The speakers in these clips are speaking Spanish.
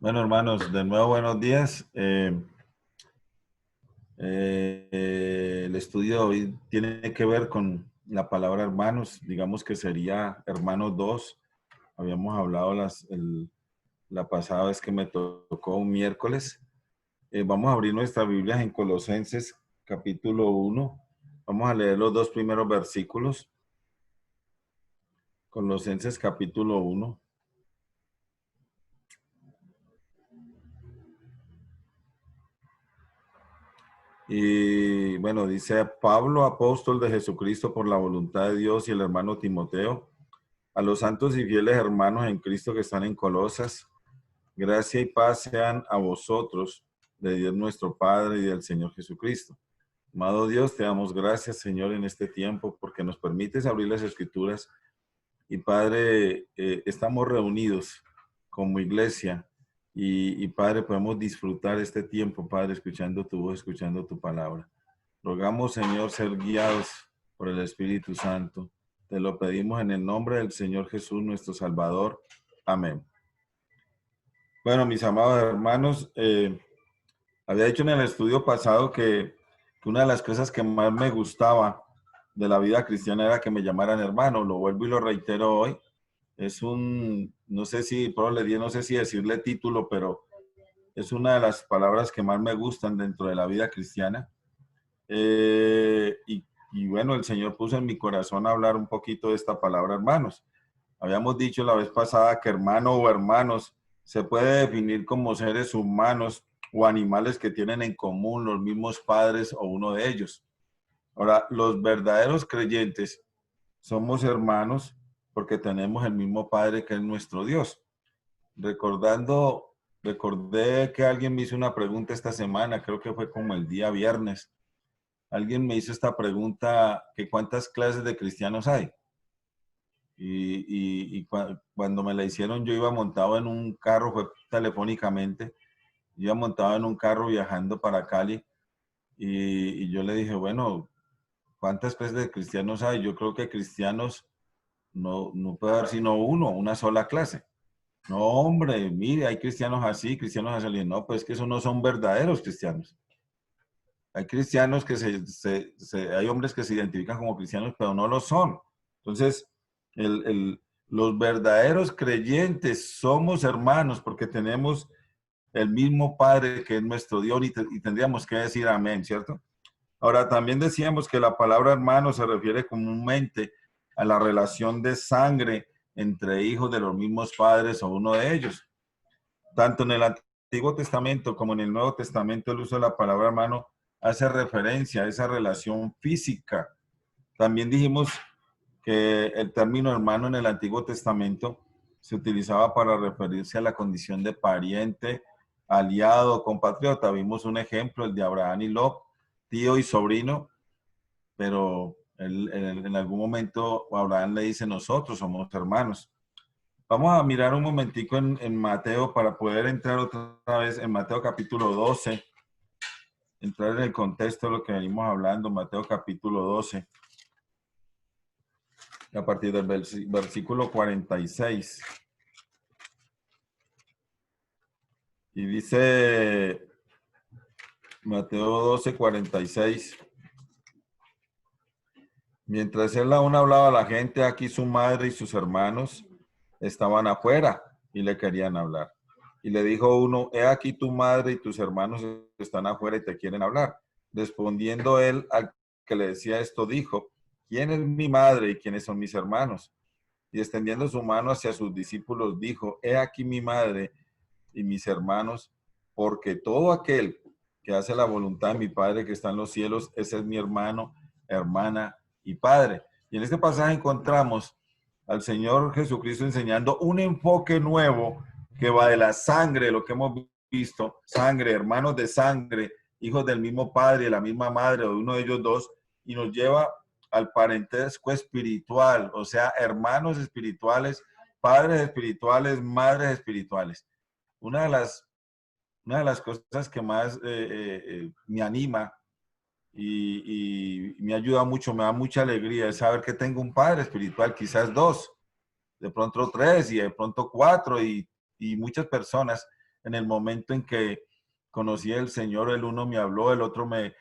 Bueno, hermanos, de nuevo buenos días. El estudio de hoy tiene que ver con la palabra hermanos, digamos que sería hermanos 2. Habíamos hablado la pasada vez que me tocó un miércoles. Vamos a abrir nuestras Biblias en Colosenses capítulo 1. Vamos a leer los dos primeros versículos. Colosenses capítulo 1. Y bueno, dice Pablo, apóstol de Jesucristo por la voluntad de Dios, y el hermano Timoteo, a los santos y fieles hermanos en Cristo que están en Colosas, gracia y paz sean a vosotros, de Dios nuestro Padre y del Señor Jesucristo. Amado Dios, te damos gracias, Señor, en este tiempo, porque nos permites abrir las Escrituras. Y Padre, estamos reunidos como iglesia y Padre, podemos disfrutar este tiempo, Padre, escuchando tu voz, escuchando tu palabra. Rogamos, Señor, ser guiados por el Espíritu Santo. Te lo pedimos en el nombre del Señor Jesús, nuestro Salvador. Amén. Bueno, mis amados hermanos, había dicho en el estudio pasado que una de las cosas que más me gustaba de la vida cristiana era que me llamaran hermano. Lo vuelvo y lo reitero hoy. Es no sé si, no sé si decirle título, pero es una de las palabras que más me gustan dentro de la vida cristiana. Y bueno, el Señor puso en mi corazón hablar un poquito de esta palabra, hermanos. Habíamos dicho la vez pasada que hermano o hermanos se puede definir como seres humanos o animales que tienen en común los mismos padres o uno de ellos. Ahora, los verdaderos creyentes somos hermanos porque tenemos el mismo Padre que es nuestro Dios. Recordé que alguien me hizo una pregunta esta semana, creo que fue como el día viernes. Alguien me hizo esta pregunta, que ¿cuántas clases de cristianos hay? Cuando me la hicieron, yo iba montado en un carro, fue telefónicamente, yo iba montado en un carro viajando para Cali y yo le dije, bueno, ¿cuántas clases de cristianos hay? Yo creo que cristianos no puede haber sino una sola clase. No, hombre, mire, hay cristianos así, cristianos así. No, pues que esos no son verdaderos cristianos. Hay cristianos que hay hombres que se identifican como cristianos, pero no lo son. Entonces, los verdaderos creyentes somos hermanos porque tenemos el mismo Padre que es nuestro Dios y tendríamos que decir amén, ¿cierto? Ahora, también decíamos que la palabra hermano se refiere comúnmente a la relación de sangre entre hijos de los mismos padres o uno de ellos. Tanto en el Antiguo Testamento como en el Nuevo Testamento el uso de la palabra hermano hace referencia a esa relación física. También dijimos que el término hermano en el Antiguo Testamento se utilizaba para referirse a la condición de pariente, aliado, compatriota. Vimos un ejemplo, el de Abraham y Lot, tío y sobrino, pero en algún momento Abraham le dice, nosotros somos hermanos. Vamos a mirar un momentico en Mateo para poder entrar otra vez en Mateo capítulo 12, entrar en el contexto de lo que venimos hablando, Mateo capítulo 12, a partir del versículo 46. Y dice Mateo 12, 46. Mientras él aún hablaba a la gente, aquí su madre y sus hermanos estaban afuera y le querían hablar. Y le dijo uno, he aquí tu madre y tus hermanos están afuera y te quieren hablar. Respondiendo él al que le decía esto, dijo, ¿quién es mi madre y quiénes son mis hermanos? Y extendiendo su mano hacia sus discípulos, dijo, he aquí mi madre y mis hermanos, porque todo aquel que hace la voluntad de mi Padre que está en los cielos, ese es mi hermano, hermana y padre. Y en este pasaje encontramos al Señor Jesucristo enseñando un enfoque nuevo que va de la sangre, lo que hemos visto, sangre, hermanos de sangre, hijos del mismo padre, de la misma madre, o de uno de ellos dos, y nos lleva al parentesco espiritual, o sea, hermanos espirituales, padres espirituales, madres espirituales. Una de las cosas que más me anima y me ayuda mucho, me da mucha alegría es saber que tengo un padre espiritual, quizás dos, de pronto tres y de pronto cuatro y muchas personas en el momento en que conocí al Señor, el uno me habló, el otro me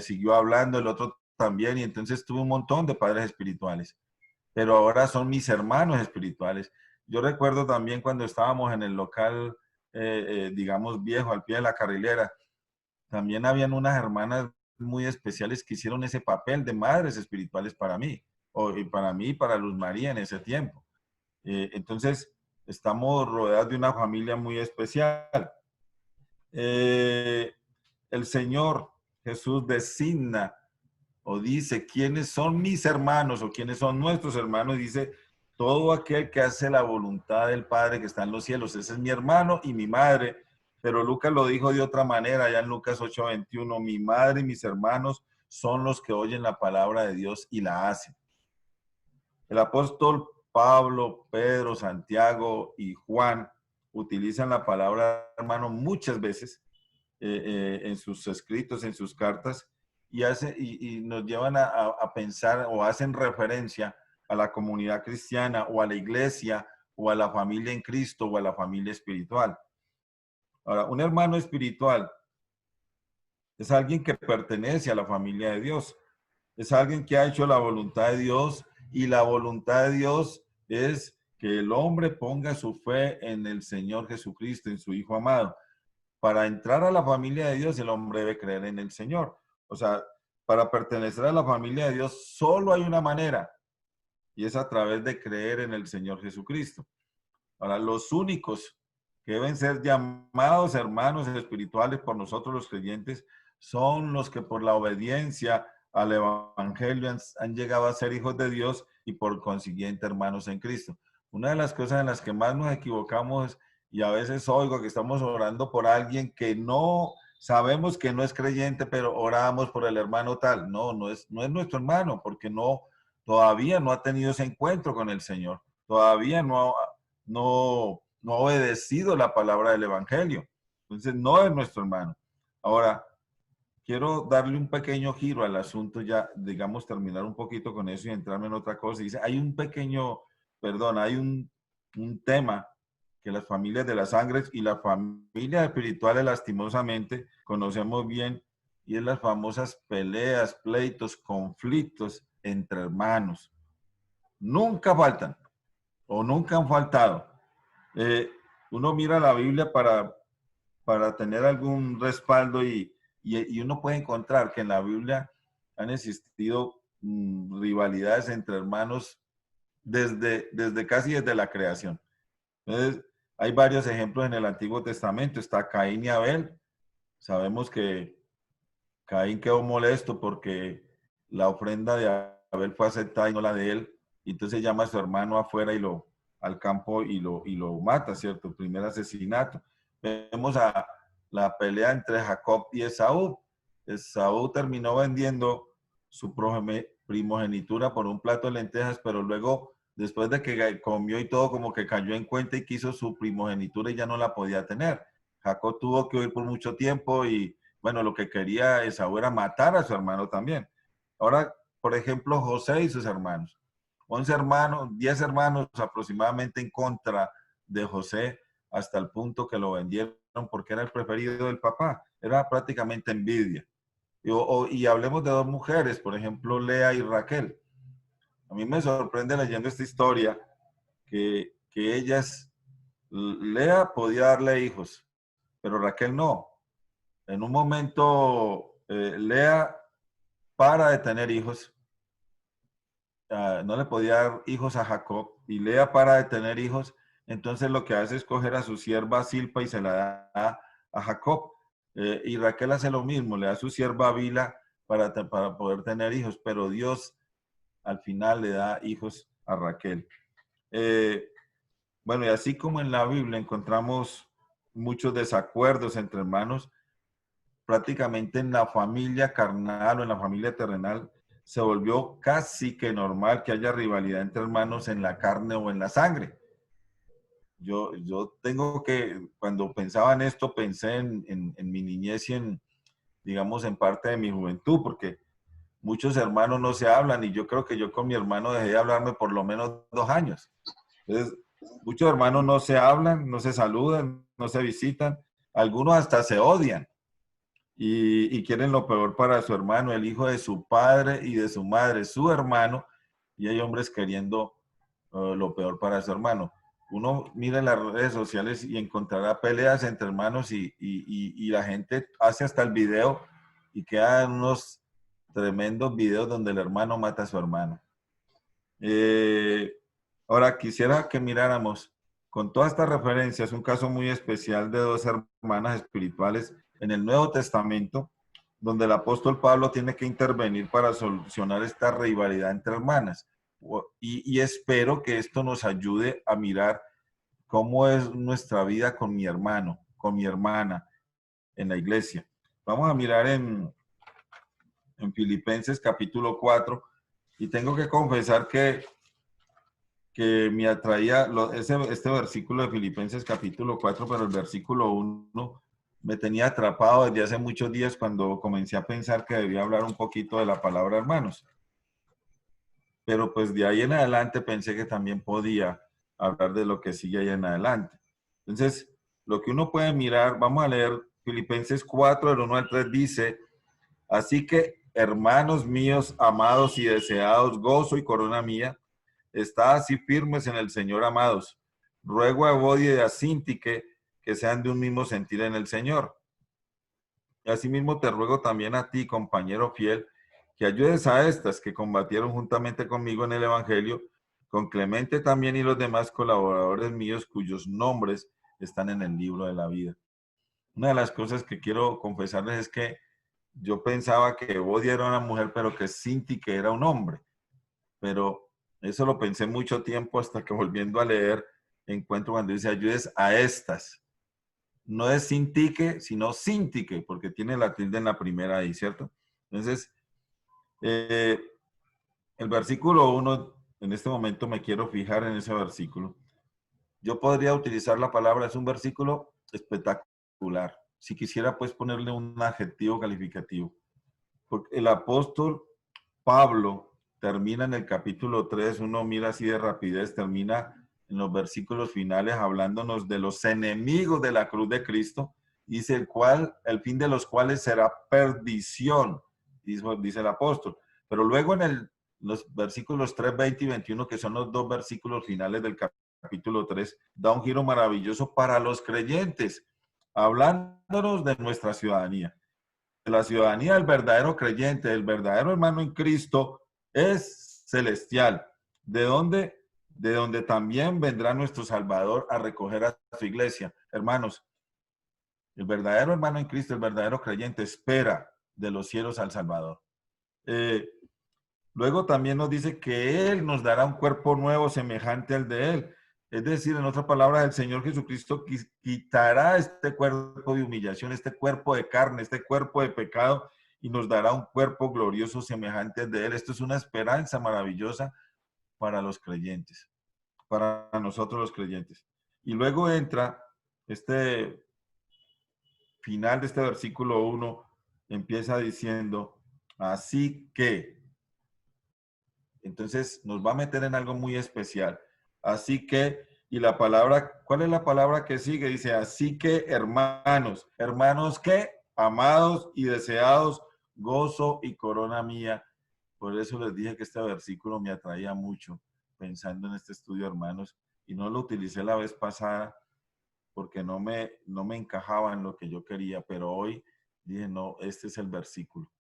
siguió hablando, el otro también, y entonces tuve un montón de padres espirituales, pero ahora son mis hermanos espirituales. Yo recuerdo también cuando estábamos en el local, digamos, viejo, al pie de la carrilera, también habían unas hermanas muy especiales que hicieron ese papel de madres espirituales para mí, y para mí y para Luz María en ese tiempo. Entonces, estamos rodeados de una familia muy especial. El Señor Jesús designa o dice quiénes son mis hermanos o quiénes son nuestros hermanos. Dice, todo aquel que hace la voluntad del Padre que está en los cielos, ese es mi hermano y mi madre. Pero Lucas lo dijo de otra manera, ya en Lucas 8:21, mi madre y mis hermanos son los que oyen la palabra de Dios y la hacen. El apóstol Pablo, Pedro, Santiago y Juan utilizan la palabra hermano muchas veces en sus escritos, en sus cartas, y nos llevan a pensar o hacen referencia a la comunidad cristiana o a la iglesia o a la familia en Cristo o a la familia espiritual. Ahora, un hermano espiritual es alguien que pertenece a la familia de Dios, es alguien que ha hecho la voluntad de Dios, y la voluntad de Dios es que el hombre ponga su fe en el Señor Jesucristo, en su Hijo amado. Para entrar a la familia de Dios, el hombre debe creer en el Señor. O sea, para pertenecer a la familia de Dios, solo hay una manera, y es a través de creer en el Señor Jesucristo. Ahora, los únicos que deben ser llamados hermanos espirituales por nosotros los creyentes son los que por la obediencia al Evangelio han llegado a ser hijos de Dios y por consiguiente hermanos en Cristo. Una de las cosas en las que más nos equivocamos, y a veces oigo que estamos orando por alguien que no sabemos que no es creyente, pero oramos por el hermano tal. No, no es nuestro hermano, porque todavía no ha tenido ese encuentro con el Señor. Todavía no ha obedecido la palabra del Evangelio. Entonces, no es nuestro hermano. Ahora, quiero darle un pequeño giro al asunto, ya, digamos, terminar un poquito con eso y entrarme en otra cosa. Dice, hay un tema que las familias de la sangre y las familias espirituales lastimosamente conocemos bien, y es las famosas peleas, pleitos, conflictos entre hermanos. Nunca faltan o nunca han faltado. Uno mira la Biblia para tener algún respaldo, y uno puede encontrar que en la Biblia han existido rivalidades entre hermanos casi desde la creación. Entonces, hay varios ejemplos en el Antiguo Testamento. Está Caín y Abel. Sabemos que Caín quedó molesto porque la ofrenda de Abel fue aceptada y no la de él. Y entonces llama a su hermano afuera al campo y lo mata, ¿cierto? El primer asesinato. Vemos a la pelea entre Jacob y Esaú. Esaú terminó vendiendo su primogenitura por un plato de lentejas, pero luego, después de que comió y todo, como que cayó en cuenta y quiso su primogenitura y ya no la podía tener. Jacob tuvo que huir por mucho tiempo, y bueno, lo que quería Esaú era matar a su hermano también. Ahora, por ejemplo, José y sus hermanos. 11 hermanos, 10 hermanos aproximadamente en contra de José, hasta el punto que lo vendieron porque era el preferido del papá. Era prácticamente envidia. Y hablemos de dos mujeres, por ejemplo, Lea y Raquel. A mí me sorprende leyendo esta historia que Lea podía darle hijos, pero Raquel no. En un momento, Lea para de tener hijos, no le podía dar hijos a Jacob, y Lea para de tener hijos. Entonces lo que hace es coger a su sierva Silpa y se la da a Jacob. Y Raquel hace lo mismo, le da a su sierva Bila para poder tener hijos, pero Dios al final le da hijos a Raquel. Bueno, y así como en la Biblia encontramos muchos desacuerdos entre hermanos, prácticamente en la familia carnal o en la familia terrenal se volvió casi que normal que haya rivalidad entre hermanos en la carne o en la sangre. Yo cuando pensaba en esto, pensé en mi niñez y digamos, en parte de mi juventud, porque muchos hermanos no se hablan, y yo creo que yo con mi hermano dejé de hablarme por lo menos 2 años. Entonces, muchos hermanos no se hablan, no se saludan, no se visitan, algunos hasta se odian y quieren lo peor para su hermano, el hijo de su padre y de su madre, su hermano, y hay hombres queriendo lo peor para su hermano. Uno mira en las redes sociales y encontrará peleas entre hermanos y la gente hace hasta el video y quedan unos tremendos videos donde el hermano mata a su hermano. Ahora quisiera que miráramos con todas estas referencias un caso muy especial de dos hermanas espirituales en el Nuevo Testamento, donde el apóstol Pablo tiene que intervenir para solucionar esta rivalidad entre hermanas. Y espero que esto nos ayude a mirar cómo es nuestra vida con mi hermano, con mi hermana en la iglesia. Vamos a mirar en Filipenses capítulo 4 y tengo que confesar que me atraía este versículo de Filipenses capítulo 4, pero el versículo 1 me tenía atrapado desde hace muchos días cuando comencé a pensar que debía hablar un poquito de la palabra hermanos. Pero pues de ahí en adelante pensé que también podía hablar de lo que sigue ahí en adelante. Entonces, lo que uno puede mirar, vamos a leer Filipenses 4, del 1 al 3, dice: así que, hermanos míos, amados y deseados, gozo y corona mía, estad así firmes en el Señor, amados. Ruego a Evodia y a Síntique que sean de un mismo sentir en el Señor. Y asimismo te ruego también a ti, compañero fiel, que ayudes a estas que combatieron juntamente conmigo en el Evangelio, con Clemente también y los demás colaboradores míos cuyos nombres están en el libro de la vida. Una de las cosas que quiero confesarles es que yo pensaba que Evodia era una mujer, pero que Síntique era un hombre. Pero eso lo pensé mucho tiempo hasta que volviendo a leer, encuentro cuando dice ayudes a estas. No es Sintique, sino Sintique, porque tiene la tilde en la primera ahí, ¿cierto? Entonces, el versículo 1, en este momento me quiero fijar en ese versículo. Yo podría utilizar la palabra, es un versículo espectacular. Si quisiera, pues, ponerle un adjetivo calificativo. Porque el apóstol Pablo termina en el capítulo 3, uno mira así de rapidez, termina en los versículos finales hablándonos de los enemigos de la cruz de Cristo, dice el fin de los cuales será perdición, dice el apóstol. Pero luego en los versículos 3, 20 y 21, que son los dos versículos finales del capítulo 3, da un giro maravilloso para los creyentes, hablándonos de nuestra ciudadanía. La ciudadanía del verdadero creyente, del verdadero hermano en Cristo, es celestial. ¿De dónde? De donde también vendrá nuestro Salvador a recoger a su iglesia. Hermanos, el verdadero hermano en Cristo, el verdadero creyente, espera de los cielos al Salvador. Luego también nos dice que Él nos dará un cuerpo nuevo semejante al de Él. Es decir, en otras palabras, el Señor Jesucristo quitará este cuerpo de humillación, este cuerpo de carne, este cuerpo de pecado y nos dará un cuerpo glorioso semejante al de Él. Esto es una esperanza maravillosa para los creyentes, para nosotros los creyentes. Y luego entra este final de este versículo 1, empieza diciendo, así que, entonces nos va a meter en algo muy especial. Así que, y la palabra, ¿cuál es la palabra que sigue? Dice, así que hermanos, hermanos que, amados y deseados, gozo y corona mía. Por eso les dije que este versículo me atraía mucho, pensando en este estudio, hermanos, y no lo utilicé la vez pasada porque no me encajaba en lo que yo quería, pero hoy dije, no, este es el versículo.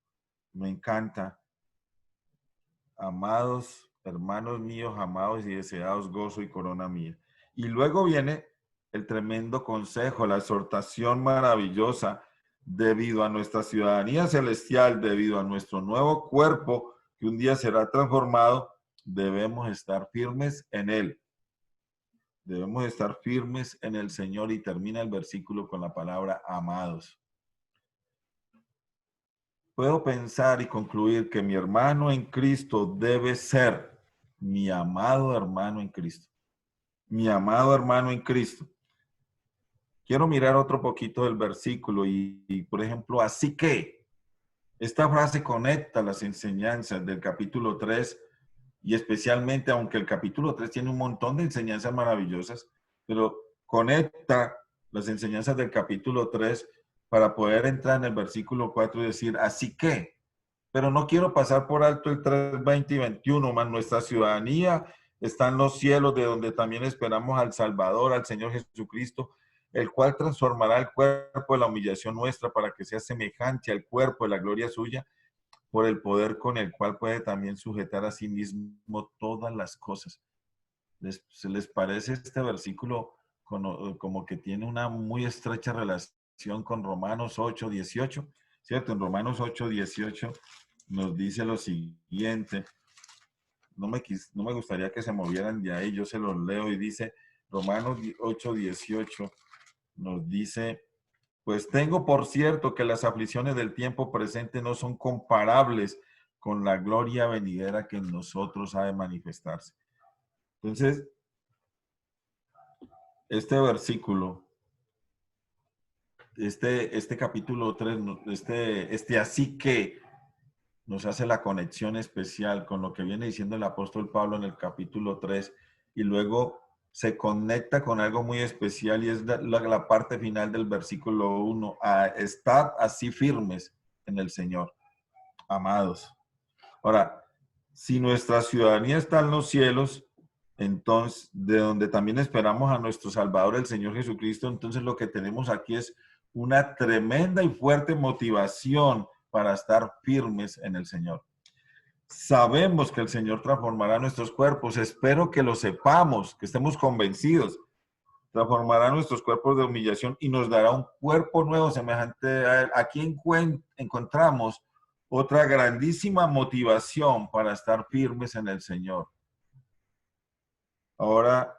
Me encanta. Amados, hermanos míos, amados y deseados, gozo y corona mía. Y luego viene el tremendo consejo, la exhortación maravillosa, debido a nuestra ciudadanía celestial, debido a nuestro nuevo cuerpo que un día será transformado, debemos estar firmes en Él. Debemos estar firmes en el Señor y termina el versículo con la palabra amados. Puedo pensar y concluir que mi hermano en Cristo debe ser mi amado hermano en Cristo. Mi amado hermano en Cristo. Quiero mirar otro poquito del versículo y, por ejemplo, así que esta frase conecta las enseñanzas del capítulo 3 y especialmente, aunque el capítulo 3 tiene un montón de enseñanzas maravillosas, pero conecta las enseñanzas del capítulo 3 para poder entrar en el versículo 4 y decir, así que, pero no quiero pasar por alto el 3, 20 y 21, más nuestra ciudadanía está en los cielos, de donde también esperamos al Salvador, al Señor Jesucristo, el cual transformará el cuerpo de la humillación nuestra para que sea semejante al cuerpo de la gloria suya, por el poder con el cual puede también sujetar a sí mismo todas las cosas. ¿Se les parece este versículo como que tiene una muy estrecha relación con Romanos 8:18? ¿Cierto? En Romanos 8:18 nos dice lo siguiente. No me gustaría que se movieran de ahí, yo se los leo y dice, Romanos 8:18 nos dice, pues tengo por cierto que las aflicciones del tiempo presente no son comparables con la gloria venidera que en nosotros ha de manifestarse. Entonces, este versículo, este capítulo 3, así que nos hace la conexión especial con lo que viene diciendo el apóstol Pablo en el capítulo 3 y luego se conecta con algo muy especial y es la parte final del versículo 1. Estad así firmes en el Señor, amados. Ahora, si nuestra ciudadanía está en los cielos, entonces, de donde también esperamos a nuestro Salvador, el Señor Jesucristo, entonces lo que tenemos aquí es una tremenda y fuerte motivación para estar firmes en el Señor. Sabemos que el Señor transformará nuestros cuerpos, espero que lo sepamos, que estemos convencidos. Transformará nuestros cuerpos de humillación y nos dará un cuerpo nuevo semejante a Él. Aquí encontramos otra grandísima motivación para estar firmes en el Señor. Ahora,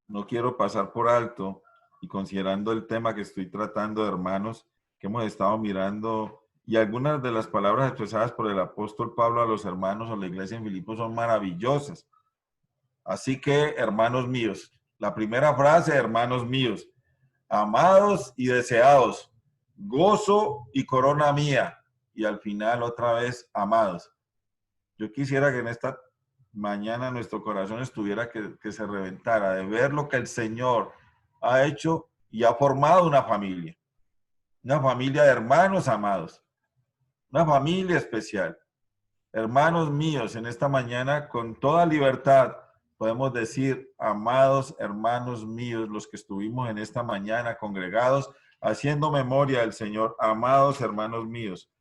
no quiero pasar por alto y considerando el tema que estoy tratando, hermanos, que hemos estado mirando y algunas de las palabras expresadas por el apóstol Pablo a los hermanos o la iglesia en Filipos son maravillosas. Así que, hermanos míos, la primera frase, hermanos míos, amados y deseados, gozo y corona mía. Y al final otra vez, amados. Yo quisiera que en esta mañana nuestro corazón estuviera que se reventara de ver lo que el Señor ha hecho y ha formado una familia de hermanos amados, una familia especial. Hermanos míos, en esta mañana con toda libertad podemos decir, amados hermanos míos, los que estuvimos en esta mañana congregados, haciendo memoria del Señor, amados hermanos míos.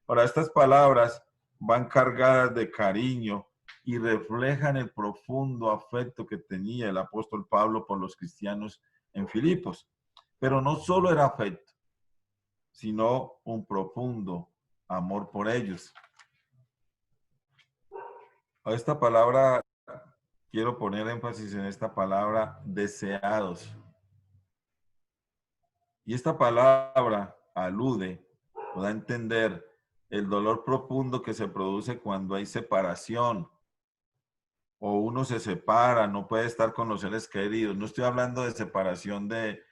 Ahora, estas palabras van cargadas de cariño y reflejan el profundo afecto que tenía el apóstol Pablo por los cristianos en Filipos. Pero no solo era afecto, sino un profundo amor por ellos. A esta palabra, quiero poner énfasis en esta palabra, deseados. Y esta palabra alude o da a entender el dolor profundo que se produce cuando hay separación o uno se separa, no puede estar con los seres queridos. No estoy hablando de separación de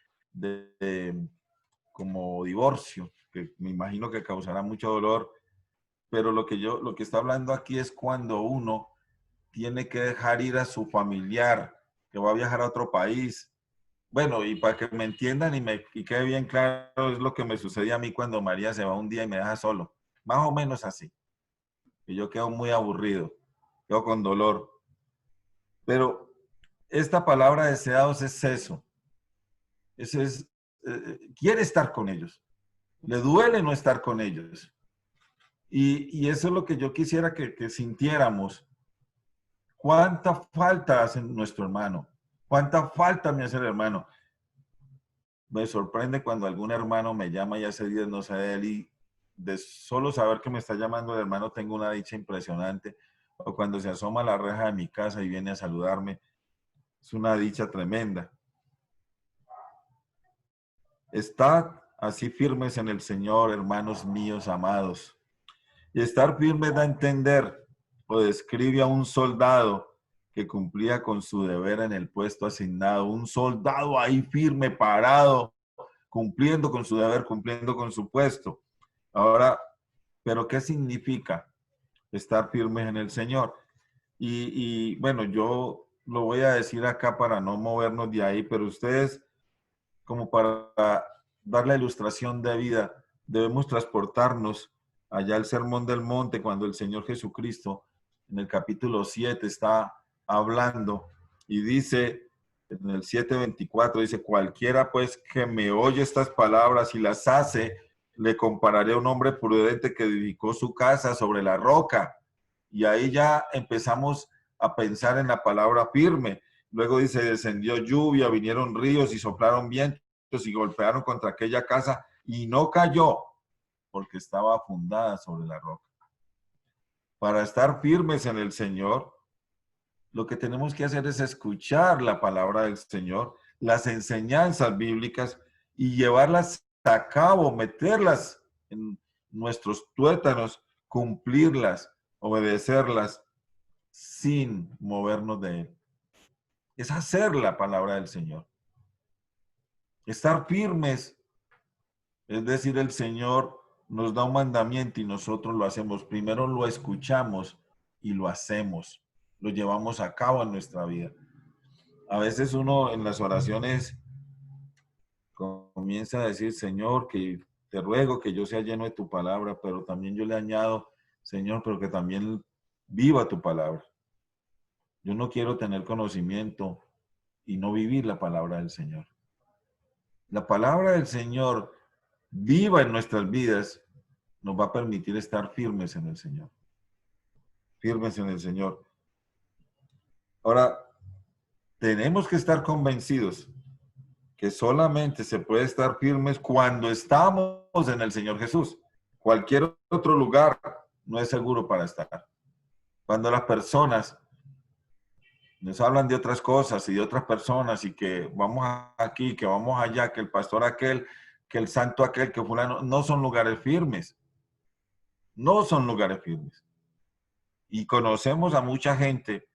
como divorcio, que me imagino que causará mucho dolor, pero lo que está hablando aquí es cuando uno tiene que dejar ir a su familiar que va a viajar a otro país. Bueno, y para que me entiendan y quede bien claro, es lo que me sucedió a mí cuando María se va un día y me deja solo. Más o menos así. Y yo quedo muy aburrido, quedo con dolor. Pero esta palabra deseados es eso. Quiere estar con ellos. Le duele no estar con ellos. Y eso es lo que yo quisiera que sintiéramos. ¿Cuánta falta hace nuestro hermano? ¿Cuánta falta me hace el hermano? Me sorprende cuando algún hermano me llama y hace días no sé de él y de solo saber que me está llamando el hermano tengo una dicha impresionante. O cuando se asoma a la reja de mi casa y viene a saludarme, es una dicha tremenda. Estad así firmes en el Señor, hermanos míos amados. Y estar firme da a entender o describe a un soldado que cumplía con su deber en el puesto asignado. Un soldado ahí firme, parado, cumpliendo con su deber, cumpliendo con su puesto. Ahora, ¿pero qué significa estar firmes en el Señor? Y bueno, yo lo voy a decir acá para no movernos de ahí, pero ustedes, como para dar la ilustración de vida, debemos transportarnos allá al Sermón del Monte, cuando el Señor Jesucristo, en el capítulo 7, está hablando y dice, en el 7:24, dice, cualquiera pues que me oye estas palabras y las hace, le compararé a un hombre prudente que edificó su casa sobre la roca. Y ahí ya empezamos a pensar en la palabra firme. Luego dice, descendió lluvia, vinieron ríos y soplaron vientos y golpearon contra aquella casa y no cayó porque estaba fundada sobre la roca. Para estar firmes en el Señor, lo que tenemos que hacer es escuchar la palabra del Señor, las enseñanzas bíblicas y llevarlas a cabo, meterlas en nuestros tuétanos, cumplirlas, obedecerlas sin movernos de él. Es hacer la palabra del Señor. Estar firmes, es decir, el Señor nos da un mandamiento y nosotros lo hacemos. Primero lo escuchamos y lo hacemos. Lo llevamos a cabo en nuestra vida. A veces uno en las oraciones comienza a decir, Señor, que te ruego que yo sea lleno de tu palabra, pero también yo le añado, Señor, pero que también viva tu palabra. Yo no quiero tener conocimiento y no vivir la palabra del Señor. La palabra del Señor viva en nuestras vidas nos va a permitir estar firmes en el Señor. Firmes en el Señor. Ahora, tenemos que estar convencidos que solamente se puede estar firmes cuando estamos en el Señor Jesús. Cualquier otro lugar no es seguro para estar. Cuando las personas nos hablan de otras cosas y de otras personas y que vamos aquí, que vamos allá, que el pastor aquel, que el santo aquel, que fulano, no son lugares firmes. No son lugares firmes. Y conocemos a mucha gente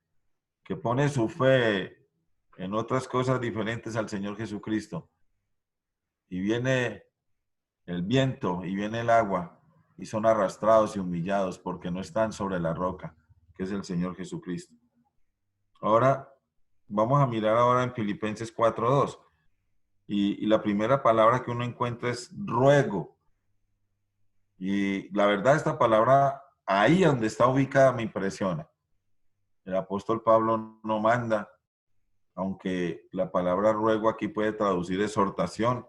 que pone su fe en otras cosas diferentes al Señor Jesucristo. Y viene el viento y viene el agua y son arrastrados y humillados porque no están sobre la roca, que es el Señor Jesucristo. Ahora, vamos a mirar ahora en Filipenses 4:2. Y la primera palabra que uno encuentra es ruego. Y la verdad, esta palabra, ahí donde está ubicada, me impresiona. El apóstol Pablo no manda, aunque la palabra ruego aquí puede traducir exhortación,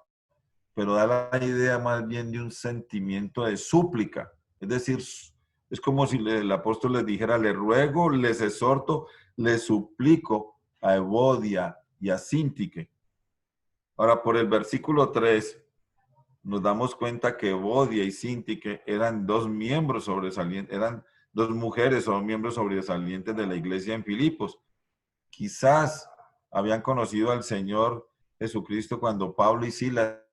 pero da la idea más bien de un sentimiento de súplica. Es decir, es como si el apóstol les dijera, les ruego, les exhorto, les suplico a Evodia y a Síntique. Ahora, por el versículo 3, nos damos cuenta que Evodia y Síntique eran dos miembros sobresalientes, eran dos mujeres o miembros sobresalientes de la iglesia en Filipos. Quizás habían conocido al Señor Jesucristo cuando Pablo y Silas,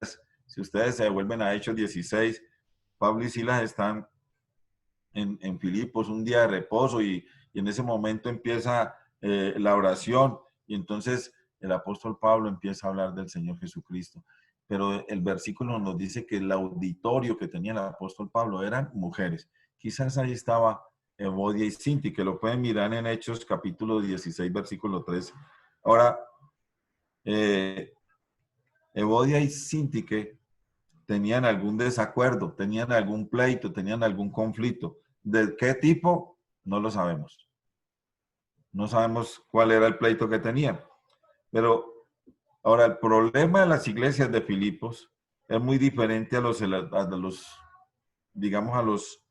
si ustedes se devuelven a Hechos 16, Pablo y Silas están en Filipos, un día de reposo, y en ese momento empieza la oración, y entonces el apóstol Pablo empieza a hablar del Señor Jesucristo. Pero el versículo nos dice que el auditorio que tenía el apóstol Pablo eran mujeres. Quizás ahí estaba Evodia y Sinti, que lo pueden mirar en Hechos capítulo 16, versículo 3. Ahora, Evodia y Sintique tenían algún desacuerdo, tenían algún pleito, tenían algún conflicto. ¿De qué tipo? No lo sabemos. No sabemos cuál era el pleito que tenían. Pero ahora el problema de las iglesias de Filipos es muy diferente a los digamos, a los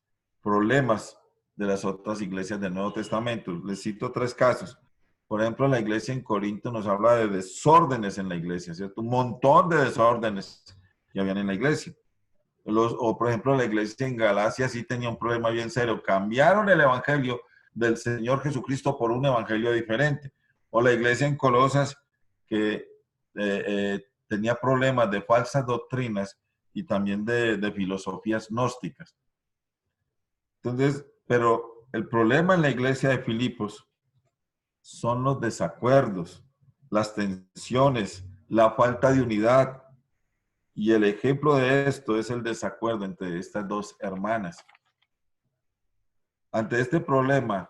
problemas de las otras iglesias del Nuevo Testamento. Les cito tres casos. Por ejemplo, la iglesia en Corinto nos habla de desórdenes en la iglesia, ¿cierto? Un montón de desórdenes que habían en la iglesia. O por ejemplo, la iglesia en Galacia sí tenía un problema bien serio. Cambiaron el evangelio del Señor Jesucristo por un evangelio diferente. O la iglesia en Colosas que tenía problemas de falsas doctrinas y también de filosofías gnósticas. Entonces, pero el problema en la iglesia de Filipos son los desacuerdos, las tensiones, la falta de unidad. Y el ejemplo de esto es el desacuerdo entre estas dos hermanas. Ante este problema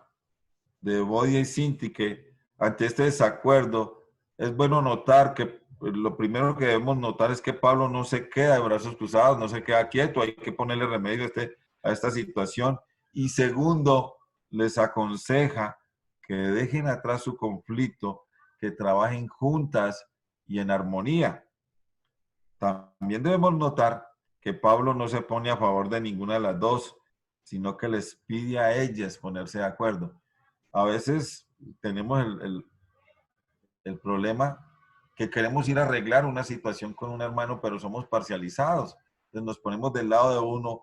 de Evodia y Síntique, ante este desacuerdo, es bueno notar que lo primero que debemos notar es que Pablo no se queda de brazos cruzados, no se queda quieto, hay que ponerle remedio a esta situación. Y segundo, les aconseja que dejen atrás su conflicto, que trabajen juntas y en armonía. También debemos notar que Pablo no se pone a favor de ninguna de las dos, sino que les pide a ellas ponerse de acuerdo. A veces tenemos el problema que queremos ir a arreglar una situación con un hermano, pero somos parcializados. Entonces nos ponemos del lado de uno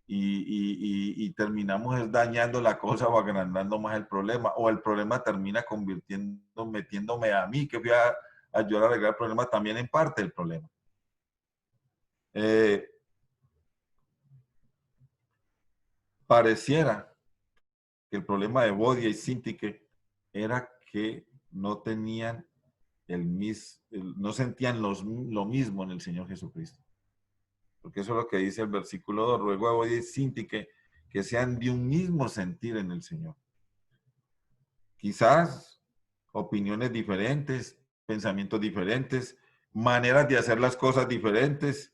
y terminamos dañando la cosa o agrandando más el problema, o el problema termina metiéndome a mí, que voy a ayudar a arreglar el problema, también en parte del problema. Pareciera que el problema de Bodia y Sintique era que no tenían no sentían lo mismo en el Señor Jesucristo. Porque eso es lo que dice el versículo 2. Ruego a Bodia y Sintique que sean de un mismo sentir en el Señor. Quizás opiniones diferentes, pensamientos diferentes, maneras de hacer las cosas diferentes.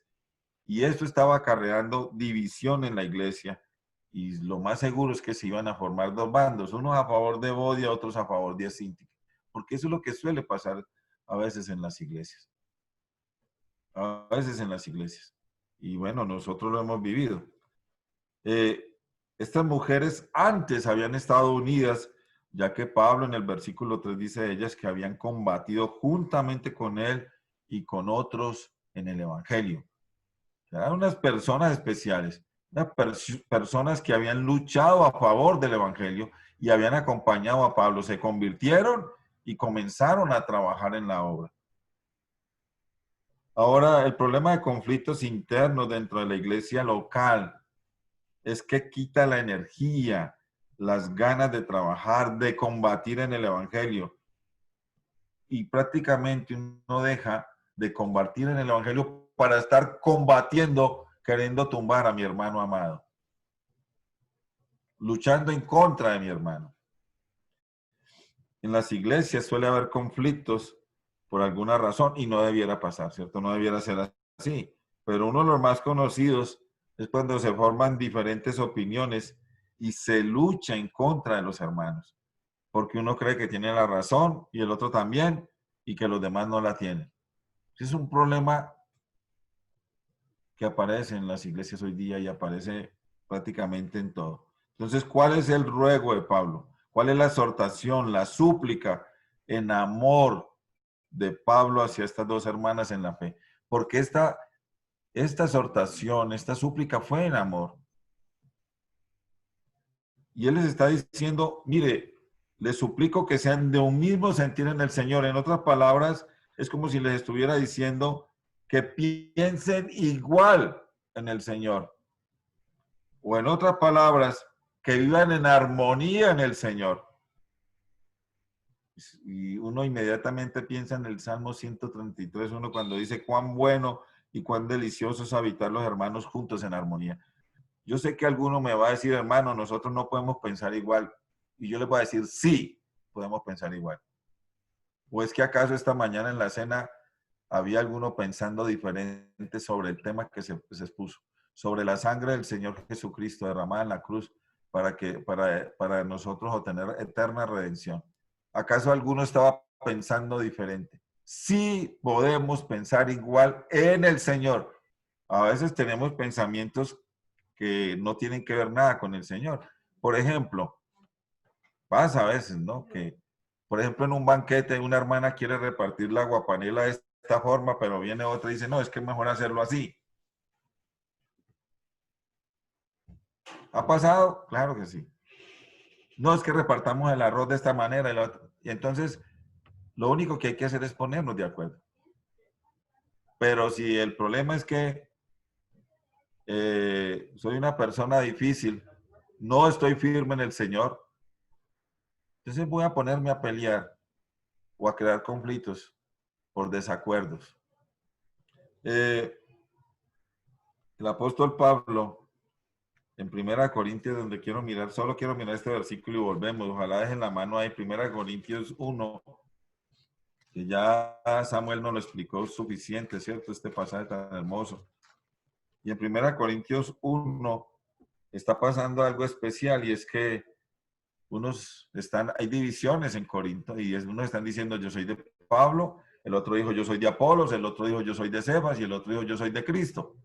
Y esto estaba acarreando división en la iglesia. Y lo más seguro es que se iban a formar dos bandos, unos a favor de Bodia, otros a favor de Sintique. Porque eso es lo que suele pasar a veces en las iglesias. A veces en las iglesias. Y bueno, nosotros lo hemos vivido. Estas mujeres antes habían estado unidas, ya que Pablo en el versículo 3 dice de ellas que habían combatido juntamente con él y con otros en el evangelio. Eran unas personas especiales, unas personas que habían luchado a favor del evangelio y habían acompañado a Pablo, se convirtieron y comenzaron a trabajar en la obra. Ahora, el problema de conflictos internos dentro de la iglesia local es que quita la energía, las ganas de trabajar, de combatir en el evangelio. Y prácticamente uno deja de combatir en el evangelio para estar combatiendo, queriendo tumbar a mi hermano amado, luchando en contra de mi hermano. En las iglesias suele haber conflictos por alguna razón y no debiera pasar, ¿cierto? No debiera ser así. Pero uno de los más conocidos es cuando se forman diferentes opiniones y se lucha en contra de los hermanos, porque uno cree que tiene la razón y el otro también y que los demás no la tienen. Es un problema que aparece en las iglesias hoy día y aparece prácticamente en todo. Entonces, ¿cuál es el ruego de Pablo? ¿Cuál es la exhortación, la súplica en amor de Pablo hacia estas dos hermanas en la fe? Porque esta exhortación, esta súplica fue en amor. Y él les está diciendo, mire, les suplico que sean de un mismo sentir en el Señor. En otras palabras, es como si les estuviera diciendo que piensen igual en el Señor. O en otras palabras, que vivan en armonía en el Señor. Y uno inmediatamente piensa en el Salmo 133, uno cuando dice cuán bueno y cuán delicioso es habitar los hermanos juntos en armonía. Yo sé que alguno me va a decir, hermano, nosotros no podemos pensar igual. Y yo les voy a decir, sí, podemos pensar igual. ¿O es que acaso esta mañana en la cena había alguno pensando diferente sobre el tema que se expuso? Sobre la sangre del Señor Jesucristo derramada en la cruz para nosotros obtener eterna redención. ¿Acaso alguno estaba pensando diferente? Sí podemos pensar igual en el Señor. A veces tenemos pensamientos que no tienen que ver nada con el Señor. Por ejemplo, pasa a veces, ¿no? Que, por ejemplo, en un banquete una hermana quiere repartir la aguapanela de esta forma, pero viene otra y dice, no, es que es mejor hacerlo así. ¿Ha pasado? Claro que sí. No, es que repartamos el arroz de esta manera. Y entonces, lo único que hay que hacer es ponernos de acuerdo. Pero si el problema es que soy una persona difícil, no estoy firme en el Señor, entonces voy a ponerme a pelear o a crear conflictos por desacuerdos. El apóstol Pablo en 1 Corintios, donde quiero mirar, solo quiero mirar este versículo y volvemos. Ojalá dejen la mano ahí, 1 Corintios 1, que ya Samuel nos lo explicó suficiente, ¿cierto? Este pasaje tan hermoso. Y en 1 Corintios 1 está pasando algo especial, y es que hay divisiones en Corinto, y unos están diciendo yo soy de Pablo, el otro dijo yo soy de Apolos, el otro dijo yo soy de Cefas, y el otro dijo yo soy de Cristo.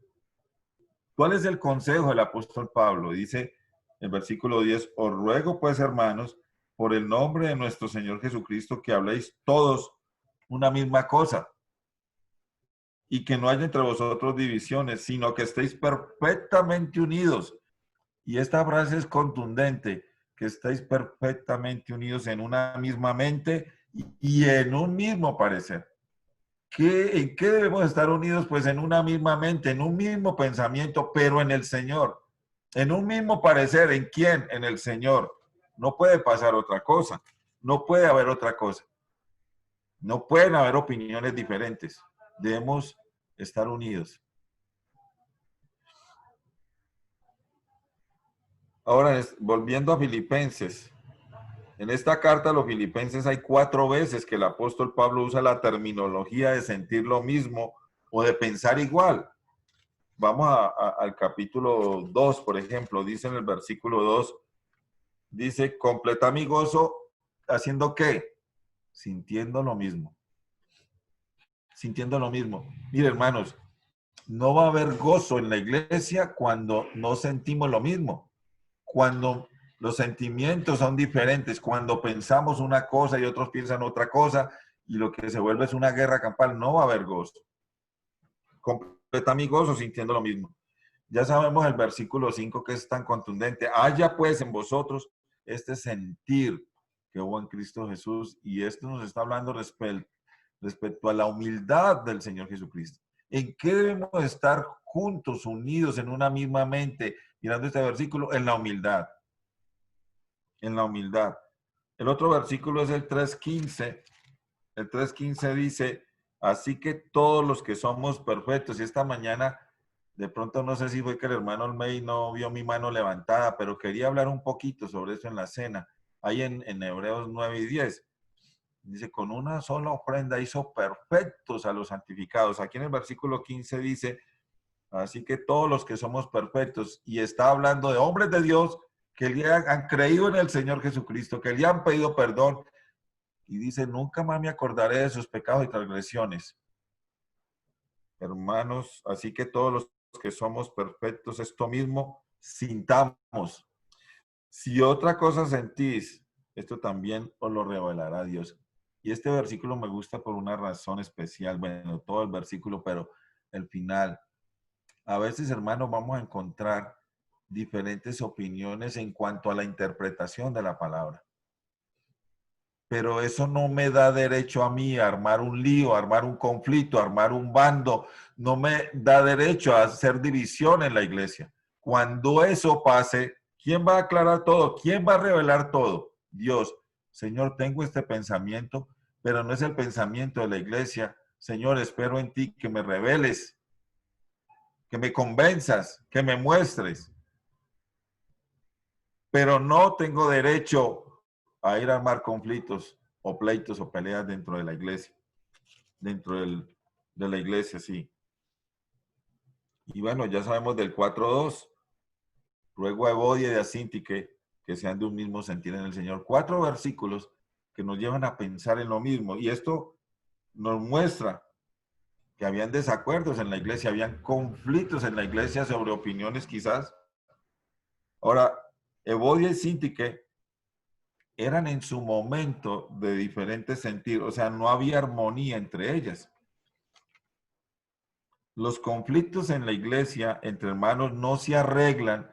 ¿Cuál es el consejo del apóstol Pablo? Dice en versículo 10, os ruego pues, hermanos, por el nombre de nuestro Señor Jesucristo, que habléis todos una misma cosa, y que no haya entre vosotros divisiones, sino que estéis perfectamente unidos. Y esta frase es contundente, que estéis perfectamente unidos en una misma mente y en un mismo parecer. ¿En qué debemos estar unidos? Pues en una misma mente, en un mismo pensamiento, pero en el Señor. En un mismo parecer, ¿en quién? En el Señor. No puede pasar otra cosa. No puede haber otra cosa. No pueden haber opiniones diferentes. Debemos estar unidos. Ahora, volviendo a Filipenses. En esta carta a los Filipenses hay 4 veces que el apóstol Pablo usa la terminología de sentir lo mismo o de pensar igual. Vamos al capítulo 2, por ejemplo, dice en el versículo 2, dice, completa mi gozo, ¿haciendo qué? Sintiendo lo mismo. Sintiendo lo mismo. Mire, hermanos, no va a haber gozo en la iglesia cuando no sentimos lo mismo. Cuando los sentimientos son diferentes, cuando pensamos una cosa y otros piensan otra cosa, y lo que se vuelve es una guerra campal, no va a haber gozo. Completa mi gozo sintiendo lo mismo. Ya sabemos el versículo 5 que es tan contundente. Haya pues en vosotros este sentir que hubo en Cristo Jesús, y esto nos está hablando respecto a la humildad del Señor Jesucristo. ¿En qué debemos estar juntos, unidos en una misma mente? Mirando este versículo, en la humildad. En la humildad. El otro versículo es el 3:15. El 3:15 dice, así que todos los que somos perfectos, y esta mañana, de pronto no sé si fue que el hermano Olmey no vio mi mano levantada, pero quería hablar un poquito sobre eso en la cena. Ahí en Hebreos 9:10. Dice, con una sola ofrenda hizo perfectos a los santificados. Aquí en el versículo 15 dice, así que todos los que somos perfectos, y está hablando de hombres de Dios que le han creído en el Señor Jesucristo, que le han pedido perdón, y dice, nunca más me acordaré de sus pecados y transgresiones. Hermanos, así que todos los que somos perfectos, esto mismo sintamos. Si otra cosa sentís, esto también os lo revelará Dios. Y este versículo me gusta por una razón especial. Bueno, todo el versículo, pero el final. A veces, hermanos, vamos a encontrar diferentes opiniones en cuanto a la interpretación de la palabra. Pero eso no me da derecho a mí a armar un lío, a armar un conflicto, a armar un bando. No me da derecho a hacer división en la iglesia. Cuando eso pase, ¿quién va a aclarar todo? ¿Quién va a revelar todo? Dios. Señor, tengo este pensamiento, pero no es el pensamiento de la iglesia. Señor, espero en ti que me reveles, que me convenzas, que me muestres. Pero no tengo derecho a ir a armar conflictos o pleitos o peleas dentro de la iglesia. Dentro de la iglesia, sí. Y bueno, ya sabemos del 4:2. Ruego a Evodia y a Sintique que sean de un mismo sentir en el Señor. 4 versículos que nos llevan a pensar en lo mismo. Y esto nos muestra que habían desacuerdos en la iglesia, habían conflictos en la iglesia sobre opiniones quizás. Ahora, Evodia y Sintique eran en su momento de diferentes sentidos, o sea, no había armonía entre ellas. Los conflictos en la iglesia entre hermanos no se arreglan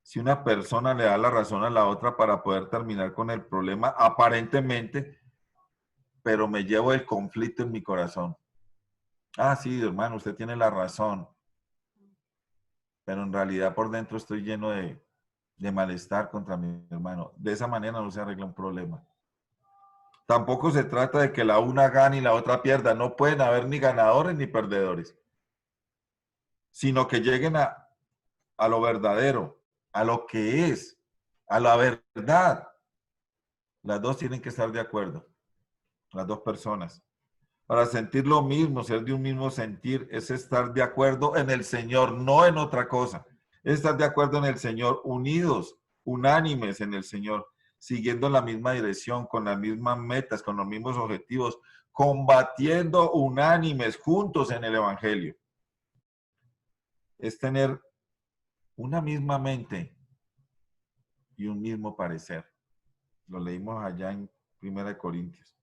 si una persona le da la razón a la otra para poder terminar con el problema aparentemente, pero me llevo el conflicto en mi corazón. Ah, sí, hermano, usted tiene la razón, pero en realidad por dentro estoy lleno de malestar contra mi hermano. De esa manera no se arregla un problema. Tampoco se trata de que la una gane y la otra pierda. No pueden haber ni ganadores ni perdedores, sino que lleguen a lo verdadero. a lo que es, a la verdad. Las dos tienen que estar de acuerdo, las dos personas. Para sentir lo mismo, ser de un mismo sentir, es estar de acuerdo en el Señor, no en otra cosa. Es estar de acuerdo en el Señor, unidos, unánimes en el Señor, siguiendo la misma dirección, con las mismas metas, con los mismos objetivos, combatiendo unánimes, juntos en el Evangelio. Es tener una misma mente y un mismo parecer. Lo leímos allá en 1 Corintios.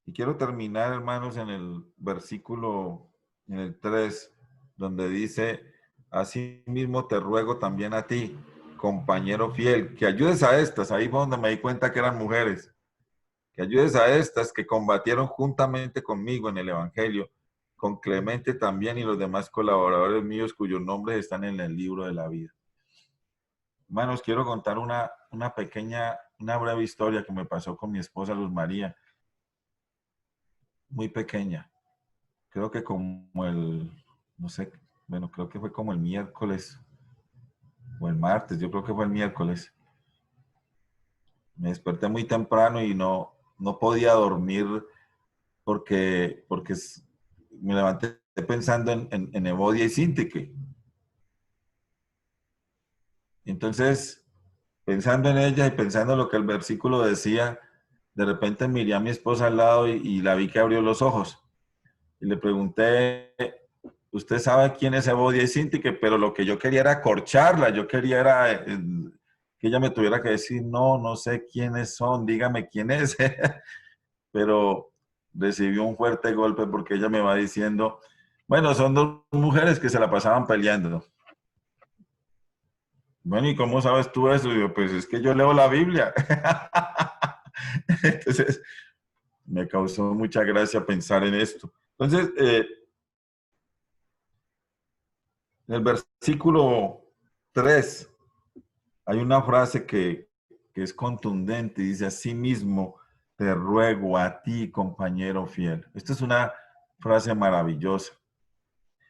Y quiero terminar, hermanos, en el versículo, en el 3, donde dice, asimismo te ruego también a ti, compañero fiel, que ayudes a estas, ahí fue donde me di cuenta que eran mujeres, que ayudes a estas que combatieron juntamente conmigo en el Evangelio, con Clemente también y los demás colaboradores míos cuyos nombres están en el libro de la vida. Hermanos, quiero contar una breve historia que me pasó con mi esposa Luz María, muy pequeña. Creo que como no sé, bueno, creo que fue como el miércoles o el martes, yo creo que fue el miércoles. Me desperté muy temprano y no podía dormir porque me levanté pensando en Evodia y Sintique. Entonces, pensando en ella y pensando en lo que el versículo decía, de repente miré a mi esposa al lado y la vi que abrió los ojos. Y le pregunté, usted sabe quién es Evodia y Sintique, pero lo que yo quería era corcharla, yo quería era que ella me tuviera que decir, no sé quiénes son, dígame quién es. Pero recibió un fuerte golpe porque ella me va diciendo, bueno, son dos mujeres que se la pasaban peleando. Bueno, ¿y cómo sabes tú eso? Y yo, pues es que yo leo la Biblia. Entonces, me causó mucha gracia pensar en esto. Entonces, en el versículo 3 hay una frase que es contundente, dice, así mismo te ruego a ti, compañero fiel. Esta es una frase maravillosa.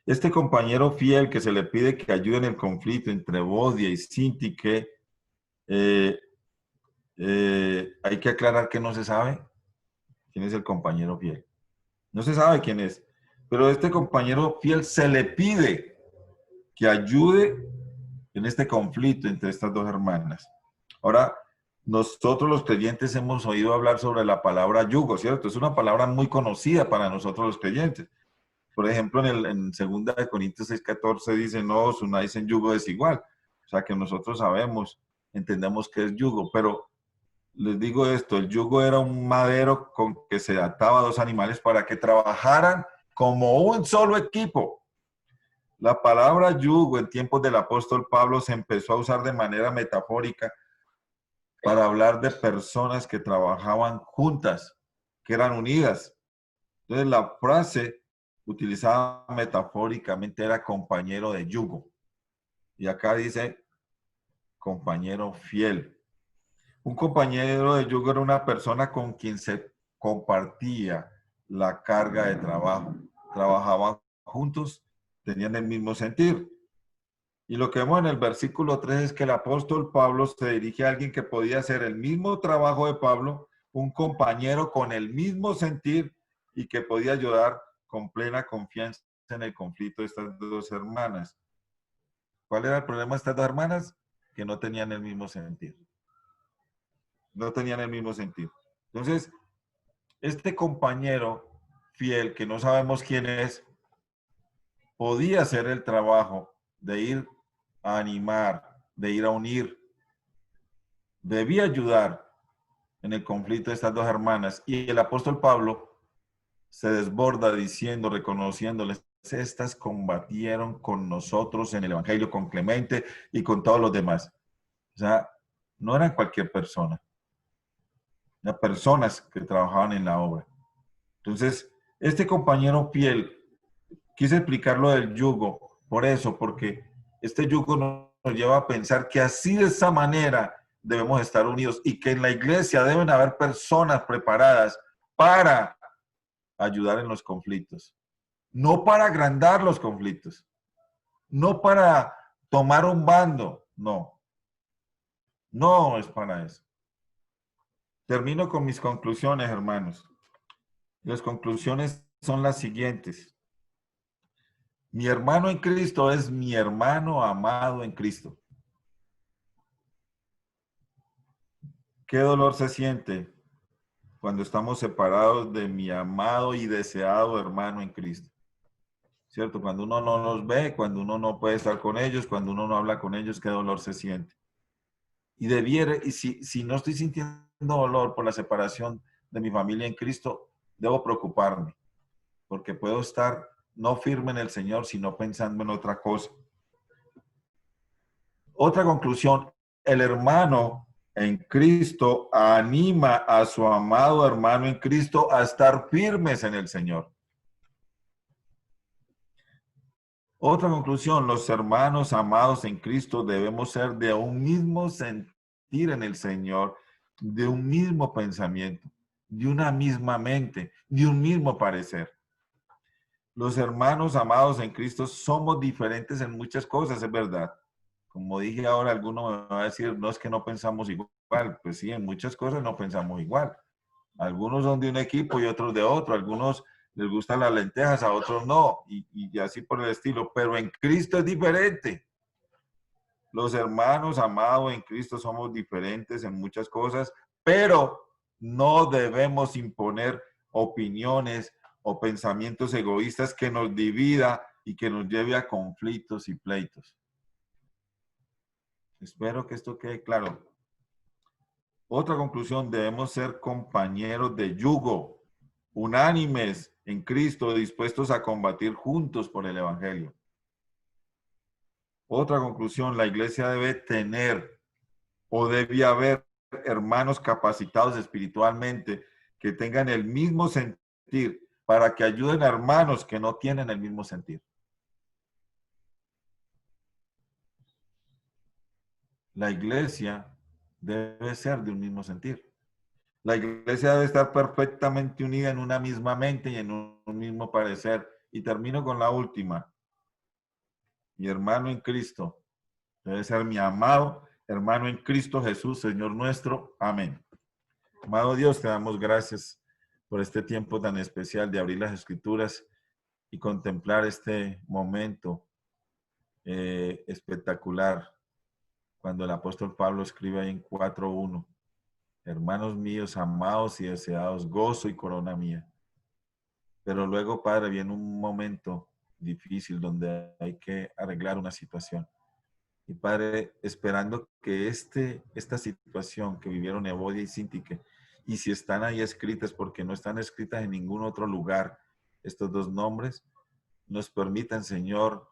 Este compañero fiel que se le pide que ayude en el conflicto entre Evodia y Sintique, eh, hay que aclarar que no se sabe quién es el compañero fiel. No se sabe quién es, pero este compañero fiel se le pide que ayude en este conflicto entre estas dos hermanas. Ahora, nosotros los creyentes hemos oído hablar sobre la palabra yugo, ¿cierto? Es una palabra muy conocida para nosotros los creyentes. Por ejemplo, en 2 Corintios 6:14 dice, no os unáis en yugo desigual. O sea que nosotros sabemos, entendemos que es yugo, pero les digo esto, el yugo era un madero con que se ataba a dos animales para que trabajaran como un solo equipo. La palabra yugo en tiempos del apóstol Pablo se empezó a usar de manera metafórica para hablar de personas que trabajaban juntas, que eran unidas. Entonces la frase utilizada metafóricamente era compañero de yugo. Y acá dice compañero fiel. Un compañero de yugo era una persona con quien se compartía la carga de trabajo. Trabajaban juntos, tenían el mismo sentir. Y lo que vemos en el versículo 3 es que el apóstol Pablo se dirige a alguien que podía hacer el mismo trabajo de Pablo, un compañero con el mismo sentir y que podía ayudar con plena confianza en el conflicto de estas dos hermanas. ¿Cuál era el problema de estas dos hermanas? Que no tenían el mismo sentir. No tenían el mismo sentir. Entonces, este compañero fiel, que no sabemos quién es, podía hacer el trabajo de ir a animar, de ir a unir, debía ayudar en el conflicto de estas dos hermanas. Y el apóstol Pablo se desborda diciendo, reconociéndoles, estas combatieron con nosotros en el Evangelio, con Clemente y con todos los demás. O sea, no eran cualquier persona, eran personas que trabajaban en la obra. Entonces, este compañero fiel, quise explicar lo del yugo, por eso, porque este yugo nos lleva a pensar que así de esa manera debemos estar unidos y que en la iglesia deben haber personas preparadas para ayudar en los conflictos, no para agrandar los conflictos, no para tomar un bando. No, no es para eso. Termino con mis conclusiones, hermanos. Las conclusiones son las siguientes. Mi hermano en Cristo es mi hermano amado en Cristo. ¿Qué dolor se siente cuando estamos separados de mi amado y deseado hermano en Cristo? ¿Cierto? Cuando uno no los ve, cuando uno no puede estar con ellos, cuando uno no habla con ellos, ¿qué dolor se siente? Y si no estoy sintiendo dolor por la separación de mi familia en Cristo, debo preocuparme, porque puedo estar no firme en el Señor, sino pensando en otra cosa. Otra conclusión, el hermano en Cristo anima a su amado hermano en Cristo a estar firmes en el Señor. Otra conclusión, los hermanos amados en Cristo debemos ser de un mismo sentir en el Señor, de un mismo pensamiento, de una misma mente, de un mismo parecer. Los hermanos amados en Cristo somos diferentes en muchas cosas, es verdad. Como dije ahora, alguno me va a decir, no es que no pensamos igual. Pues sí, en muchas cosas no pensamos igual. Algunos son de un equipo y otros de otro. Algunos les gustan las lentejas, a otros no. Y así por el estilo. Pero en Cristo es diferente. Los hermanos amados en Cristo somos diferentes en muchas cosas, pero no debemos imponer opiniones o pensamientos egoístas que nos divida y que nos lleve a conflictos y pleitos. Espero que esto quede claro. Otra conclusión, debemos ser compañeros de yugo, unánimes en Cristo, dispuestos a combatir juntos por el Evangelio. Otra conclusión, la iglesia debe tener o debe haber hermanos capacitados espiritualmente que tengan el mismo sentir para que ayuden a hermanos que no tienen el mismo sentir. La iglesia debe ser de un mismo sentir. La iglesia debe estar perfectamente unida en una misma mente y en un mismo parecer. Y termino con la última. Mi hermano en Cristo debe ser mi amado hermano en Cristo Jesús, Señor nuestro. Amén. Amado Dios, te damos gracias por este tiempo tan especial de abrir las Escrituras y contemplar este momento espectacular cuando el apóstol Pablo escribe ahí en 4:1. Hermanos míos, amados y deseados, gozo y corona mía. Pero luego, Padre, viene un momento difícil donde hay que arreglar una situación. Y Padre, esperando que esta situación que vivieron Evodia y Sintique, y si están ahí escritas, porque no están escritas en ningún otro lugar, estos dos nombres, nos permitan, Señor,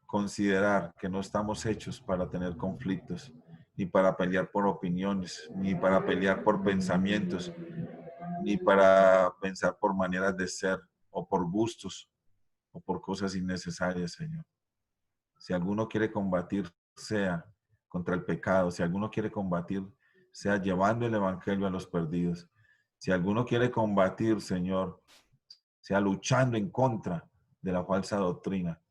considerar que no estamos hechos para tener conflictos, ni para pelear por opiniones, ni para pelear por pensamientos, ni para pensar por maneras de ser, o por gustos, o por cosas innecesarias, Señor. Si alguno quiere combatir, sea contra el pecado. Si alguno quiere combatir, sea llevando el evangelio a los perdidos. Si alguno quiere combatir, Señor, sea luchando en contra de la falsa doctrina.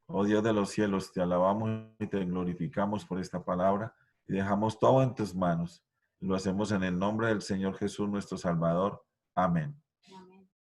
Oh Dios de los cielos, te alabamos y te glorificamos por esta palabra y dejamos todo en tus manos. Lo hacemos en el nombre del Señor Jesús, nuestro Salvador. Amén.